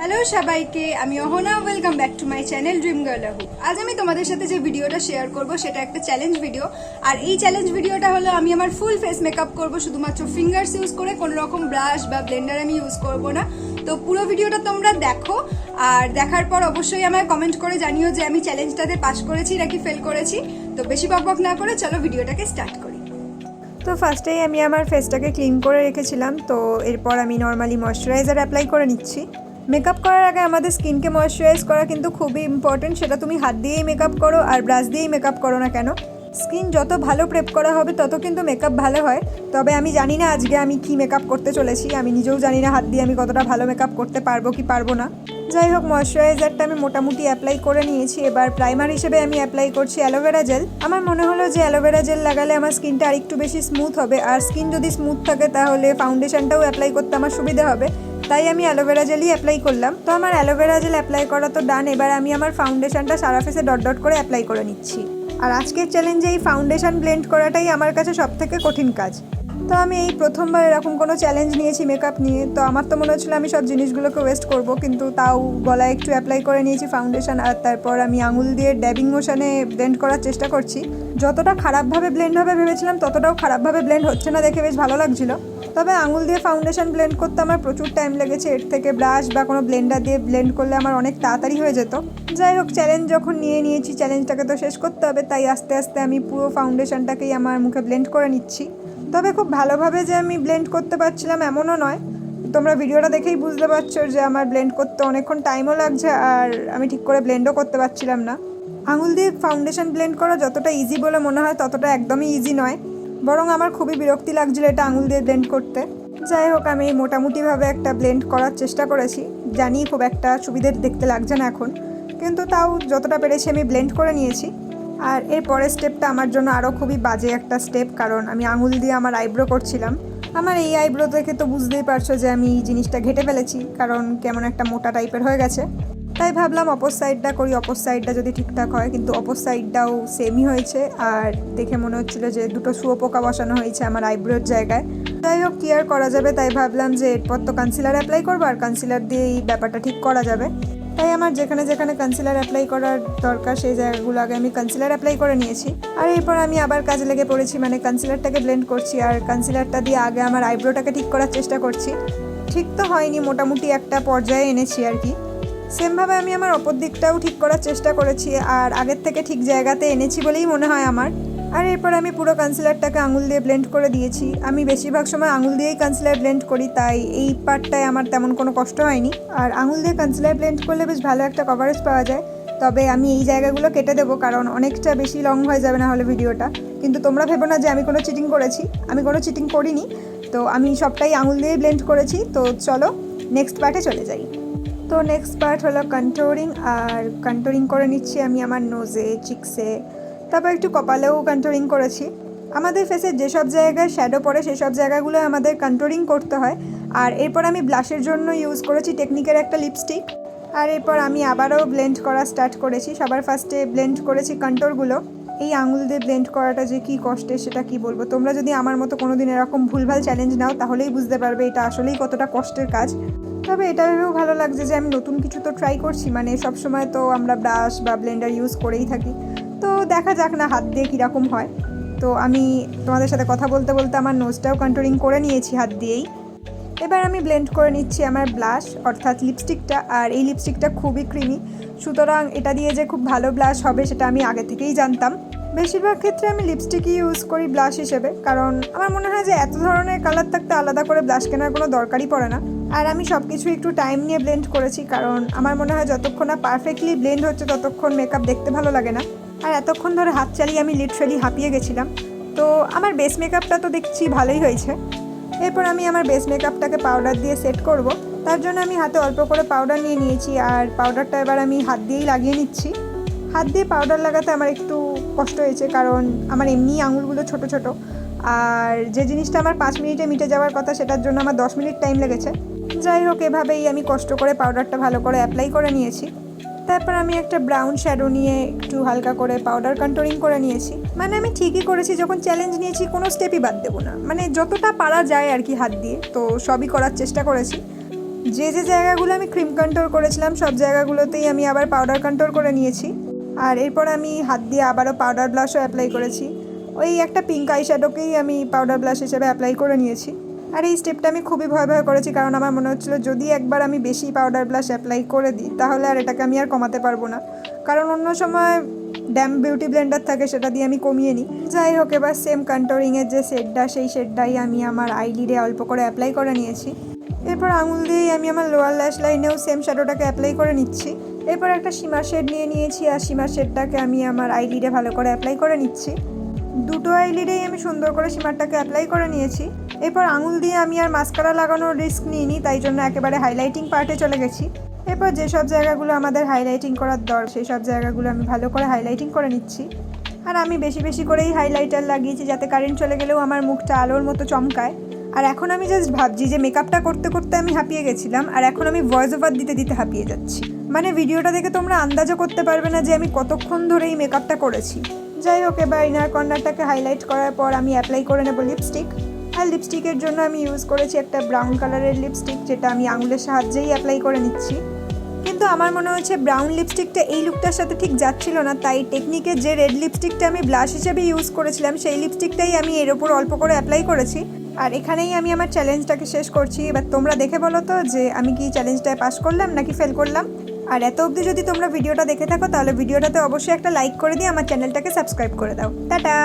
Hello সবাইকে, আমি Ahana. Welcome back to my channel dream girl Lahu. আজ আমি তোমাদের সাথে যে ভিডিওটা শেয়ার করব সেটা একটা চ্যালেঞ্জ ভিডিও। আর এই চ্যালেঞ্জ ভিডিওটা হলো আমি আমার ফুল ফেস মেকআপ করব শুধুমাত্র ফিঙ্গার্স ইউজ করে, কোনো রকম ব্রাশ বা ব্লেন্ডার আমি ইউজ করব না। তো পুরো ভিডিওটা তোমরা দেখো, আর দেখার পর অবশ্যই আমায় কমেন্ট করে জানিও যে আমি চ্যালেঞ্জটাতে পাস করেছি নাকি ফেল করেছি। তো বেশি বকবক না করে চলো ভিডিওটাকে স্টার্ট করি। তো ফার্স্টেই আমি আমার ফেসটাকে ক্লিন করে রেখেছিলাম। তো এরপর আমি নর্মালি ময়শ্চারাইজার অ্যাপ্লাই করে নিচ্ছি। মেকআপ করার আগে আমাদের স্কিনকে ময়শ্চারাইজ করা কিন্তু খুবই ইম্পর্টেন্ট। সেটা তুমি হাত দিয়েই মেকআপ করো আর ব্রাশ দিয়েই মেকআপ করো না কেন, স্কিন যত ভালো প্রেপ করা হবে তত কিন্তু মেকআপ ভালো হয়। তবে আমি জানি না আজকে আমি কি মেকআপ করতে চলেছি, আমি নিজেও জানি না হাত দিয়ে আমি কতটা ভালো মেকআপ করতে পারবো কি পারবো না। যাই হোক, ময়শ্চারাইজারটা আমি মোটামুটি অ্যাপ্লাই করে নিয়েছি। এবার প্রাইমার হিসেবে আমি অ্যাপ্লাই করছি অ্যালোভেরা জেল। আমার মনে হলো যে অ্যালোভেরা জেল লাগালে আমার স্কিনটা আরেকটু বেশি স্মুথ হবে, আর স্কিন যদি স্মুথ থাকে তাহলে ফাউন্ডেশনটাও অ্যাপ্লাই করতে আমার সুবিধা হবে। তাই আমি অ্যালোভেরা জেলই অ্যাপ্লাই করলাম। তো আমার অ্যালোভেরা জেল অ্যাপ্লাই করা তো ডান। এবার আমি আমার ফাউন্ডেশনটা সারা ফেসে ডট ডট করে অ্যাপ্লাই করে নিচ্ছি। আর আজকের চ্যালেঞ্জে এই ফাউন্ডেশন ব্লেন্ড করাটাই আমার কাছে সবথেকে কঠিন কাজ। তো আমি এই প্রথমবার এরকম কোনো চ্যালেঞ্জ নিয়েছি মেকআপ নিয়ে। তো আমার তো মনে হচ্ছিলো আমি সব জিনিসগুলোকে ওয়েস্ট করব, কিন্তু তাও গলায় একটু অ্যাপ্লাই করে নিয়েছি ফাউন্ডেশন। আর তারপর আমি আঙুল দিয়ে ড্যাবিং মোশনে ব্লেন্ড করার চেষ্টা করছি। যতটা খারাপভাবে ব্লেন্ড হবে ভেবেছিলাম ততটাও খারাপভাবে ব্লেন্ড হচ্ছে না দেখে বেশ ভালো লাগছিলো। তবে আঙুল দিয়ে ফাউন্ডেশন ব্লেন্ড করতে আমার প্রচুর টাইম লেগেছে। এর থেকে ব্রাশ বা কোনো ব্লেন্ডার দিয়ে ব্লেন্ড করলে আমার অনেক তাড়াতাড়ি হয়ে যেত। যাই হোক, চ্যালেঞ্জ যখন নিয়েছি চ্যালেঞ্জটাকে তো শেষ করতে হবে, তাই আস্তে আস্তে আমি পুরো ফাউন্ডেশনটাকেই আমার মুখে ব্লেন্ড করে নিচ্ছি। তবে খুব ভালোভাবে যে আমি ব্লেন্ড করতে পারছিলাম এমনও নয়। তোমরা ভিডিওটা দেখেই বুঝতে পারছো যে আমার ব্লেন্ড করতে অনেকক্ষণ টাইমও লাগছে, আর আমি ঠিক করে ব্লেন্ডও করতে পারছিলাম না। আঙুল দিয়ে ফাউন্ডেশন ব্লেন্ড করা যতটা ইজি বলে মনে হয় ততটা একদমই ইজি নয়, বরং আমার খুবই বিরক্তি লাগছিল এটা আঙুল দিয়ে ব্লেন্ড করতে। যাই হোক, আমি মোটামুটিভাবে একটা ব্লেন্ড করার চেষ্টা করেছি। জানি খুব একটা সুবিধের দেখতে লাগছে না এখন, কিন্তু তাও যতটা পেরেছি আমি ব্লেন্ড করে নিয়েছি। আর এর পরের স্টেপটা আমার জন্য আরও খুবই বাজে একটা স্টেপ, কারণ আমি আঙুল দিয়ে আমার আইব্রো করছিলাম। আমার এই আইব্রো দেখে তো বুঝতেই পারছো যে আমি এই জিনিসটা ঘেটে ফেলেছি, কারণ কেমন একটা মোটা টাইপের হয়ে গেছে। তাই ভাবলাম অপর সাইডটা করি, অপর সাইডটা যদি ঠিকঠাক হয়। কিন্তু অপর সাইডটাও সেমই হয়েছে, আর দেখে মনে হচ্ছিল যে দুটো শুয়োপোকা বসানো হয়েছে আমার আইব্রোর জায়গায়। যাই হোক, কি আর করা যাবে, তাই ভাবলাম যে এরপর তো কনসিলার অ্যাপ্লাই করবো, আর কনসিলার দিয়ে এই ব্যাপারটা ঠিক করা যাবে। তাই আমার যেখানে যেখানে কনসিলার অ্যাপ্লাই করার দরকার সেই জায়গাগুলো আগে আমি কনসিলার অ্যাপ্লাই করে নিয়েছি। আর এরপর আমি আবার কাজে লেগে পড়েছি, মানে কনসিলারটাকে ব্লেন্ড করছি, আর কনসিলারটা দিয়ে আগে আমার আইব্রোটাকে ঠিক করার চেষ্টা করছি। ঠিক তো হয়নি, মোটামুটি একটা পর্যায়ে এনেছি আর কি। সেমভাবে আমি আমার অপর দিকটাও ঠিক করার চেষ্টা করেছি, আর আগের থেকে ঠিক জায়গাতে এনেছি বলেই মনে হয় আমার। আর এরপর আমি পুরো কনসিলারটাকে আঙুল দিয়ে ব্লেন্ড করে দিয়েছি। আমি বেশিরভাগ সময় আঙুল দিয়েই কনসিলার ব্লেন্ড করি, তাই এই পার্টটায় আমার তেমন কোনো কষ্ট হয়নি। আর আঙুল দিয়ে কনসিলার ব্লেন্ড করলে বেশ ভালো একটা কভারেজ পাওয়া যায়। তবে আমি এই জায়গাগুলো কেটে দেবো, কারণ অনেকটা বেশি লং হয়ে যাবে না হলে ভিডিওটা। কিন্তু তোমরা ভেবো না যে আমি কোনো চিটিং করেছি, আমি কোনো চিটিং করিনি। তো আমি সবটাই আঙুল দিয়েই ব্লেন্ড করেছি। তো চলো নেক্সট পার্টে চলে যাই। তো নেক্সট পার্ট হলো কন্ট্যুরিং, আর কন্ট্যুরিং করে নিচ্ছি আমি আমার নোজে, চিকসে, তারপর একটু কপালেও কন্ট্যুরিং করেছি। আমাদের ফেসে যেসব জায়গায় শ্যাডো পড়ে সেসব জায়গাগুলো আমাদের কন্ট্যুরিং করতে হয়। আর এরপর আমি ব্লাশের জন্য ইউজ করেছি টেকনিকের একটা লিপস্টিক। আর এরপর আমি আবারও ব্লেন্ড করা স্টার্ট করেছি। সবার ফার্স্টে ব্লেন্ড করেছি কন্ট্যুরগুলো। এই আঙুল দিয়ে ব্লেন্ড করাটা যে কী কষ্টের সেটা কি বলবো। তোমরা যদি আমার মতো কোনো দিন এরকম ভুলভাল চ্যালেঞ্জ নাও তাহলেই বুঝতে পারবে এটা আসলেই কতটা কষ্টের কাজ। তবে এটা ভেবেও ভালো লাগছে যে আমি নতুন কিছু তো ট্রাই করছি। মানে সবসময় তো আমরা ব্রাশ বা ব্লেন্ডার ইউজ করেই থাকি, তো দেখা যাক না হাত দিয়ে কীরকম হয়। তো আমি তোমাদের সাথে কথা বলতে বলতে আমার নোজটাও কন্ট্যুরিং করে নিয়েছি হাত দিয়েই। এবার আমি ব্লেন্ড করে নিচ্ছি আমার ব্লাশ অর্থাৎ লিপস্টিকটা। আর এই লিপস্টিকটা খুবই ক্রিমি, সুতরাং এটা দিয়ে যে খুব ভালো ব্লাশ হবে সেটা আমি আগে থেকেই জানতাম। বেশিরভাগ ক্ষেত্রে আমি লিপস্টিকই ইউজ করি ব্লাশ হিসেবে, কারণ আমার মনে হয় যে এত ধরনের কালার থাকতে আলাদা করে ব্লাশ কেনার কোনো দরকারই পড়ে না। আর আমি সব কিছু একটু টাইম নিয়ে ব্লেন্ড করেছি, কারণ আমার মনে হয় যতক্ষণ না পারফেক্টলি ব্লেন্ড হচ্ছে ততক্ষণ মেকআপ দেখতে ভালো লাগে না। আর এতক্ষণ ধরে হাত চালিয়ে আমি লিটারালি হাঁপিয়ে গেছিলাম। তো আমার বেস মেকআপটা তো দেখছি ভালোই হয়েছে। এরপর আমি আমার বেস মেকআপটাকে পাউডার দিয়ে সেট করব। তার জন্য আমি হাতে অল্প করে পাউডার নিয়ে নিয়েছি, আর পাউডারটা এবার আমি হাত দিয়েই লাগিয়ে নিচ্ছি। হাত দিয়ে পাউডার লাগাতে আমার একটু কষ্ট হয়েছে, কারণ আমার এমনি আঙুলগুলো ছোট ছোট। আর যে জিনিসটা আমার 5 মিনিটে মিটে যাওয়ার কথা সেটার জন্য আমার 10 মিনিট টাইম লেগেছে। যাই হোক, এভাবেই আমি কষ্ট করে পাউডারটা ভালো করে অ্যাপ্লাই করে নিয়েছি। তারপর আমি একটা ব্রাউন শ্যাডো নিয়ে একটু হালকা করে পাউডার কন্ট্যুরিং করে নিয়েছি। মানে আমি ঠিকই করেছি, যখন চ্যালেঞ্জ নিয়েছি কোনো স্টেপই বাদ দেবো না, মানে যতটা পারা যায় আর কি হাত দিয়ে, তো সবই করার চেষ্টা করেছি। যে যে জায়গাগুলো আমি ক্রিম কন্ট্রোল করেছিলাম সব জায়গাগুলোতেই আমি আবার পাউডার কন্ট্রোল করে নিয়েছি। আর এরপর আমি হাত দিয়ে আবারও পাউডার ব্লাশও অ্যাপ্লাই করেছি। ওই একটা পিঙ্ক আইশ্যাডোকেই আমি পাউডার ব্লাশ হিসেবে অ্যাপ্লাই করে নিয়েছি। আর এই স্টেপটা আমি খুবই ভয় করেছি, কারণ আমার মনে হচ্ছিলো যদি একবার আমি বেশি পাউডার ব্লাশ অ্যাপ্লাই করে দিই তাহলে আর এটাকে আমি আর কমাতে পারবো না, কারণ অন্য সময় ড্যাম বিউটি ব্লেন্ডার থাকে সেটা দিয়ে আমি কমিয়ে নিই। যাই হোক, এবার সেম কন্ট্রোলিংয়ের যে শেডটা সেই শেডটাই আমি আমার আইলিডে অল্প করে অ্যাপ্লাই করে নিয়েছি। এরপর আঙুল দিয়েই আমি আমার লোয়ার ল্যাশ লাইনেও সেম শ্যাডোটাকে অ্যাপ্লাই করে নিচ্ছি। এরপর একটা শিমার শেড নিয়ে নিয়েছি আর শিমার শেডটাকে আমি আমার আইলিডে ভালো করে অ্যাপ্লাই করে নিচ্ছি। দুটো আইলিডেই আমি সুন্দর করে শিমারটাকে অ্যাপ্লাই করে নিয়েছি। এরপর আঙুল দিয়ে আমি আর মাস্কারা লাগানোর রিস্ক নিইনি, তাই জন্য একেবারে হাইলাইটিং পার্টে চলে গেছি। এরপর যেসব জায়গাগুলো আমাদের হাইলাইটিং করার দরকার সেই সব জায়গাগুলো আমি ভালো করে হাইলাইটিং করে নিচ্ছি। আর আমি বেশি বেশি করেই হাইলাইটার লাগিয়েছি যাতে কারেন্ট চলে গেলেও আমার মুখটা আলোর মতো চমকায়। আর এখন আমি জাস্ট ভাবছি যে মেকআপটা করতে করতে আমি হাঁপিয়ে গেছিলাম, আর এখন আমি ভয়েস ওভার দিতে দিতে হাঁপিয়ে যাচ্ছি। মানে ভিডিওটা দেখে তোমরা আন্দাজও করতে পারবে না যে আমি কতক্ষণ ধরে এই মেকআপটা করেছি। যাই হোক, এবার ইনার কর্নারটাকে হাইলাইট করার পর আমি অ্যাপ্লাই করে নেব লিপস্টিক। আর লিপস্টিকের জন্য আমি ইউজ করেছি একটা ব্রাউন কালারের লিপস্টিক, যেটা আমি আঙুলের সাহায্যেই অ্যাপ্লাই করে নিচ্ছি। কিন্তু আমার মনে হচ্ছে ব্রাউন লিপস্টিকটা এই লুকটার সাথে ঠিক যাচ্ছিল না, তাই টেকনিকের যে রেড লিপস্টিকটা আমি ব্লাশ হিসেবে ইউজ করেছিলাম সেই লিপস্টিকটাই আমি এর ওপর অল্প করে অ্যাপ্লাই করেছি। আর এখানেই আমি আমার চ্যালেঞ্জটাকে শেষ করছি। এবার তোমরা দেখে বলো তো যে আমি কি চ্যালেঞ্জটায় পাস করলাম নাকি ফেল করলাম। আর এত অবধি যদি তোমরা ভিডিওটা দেখে থাকো তাহলে ভিডিওটাতে অবশ্যই একটা লাইক করে দিয়ে আমার চ্যানেলটাকে সাবস্ক্রাইব করে দাও। টাটা।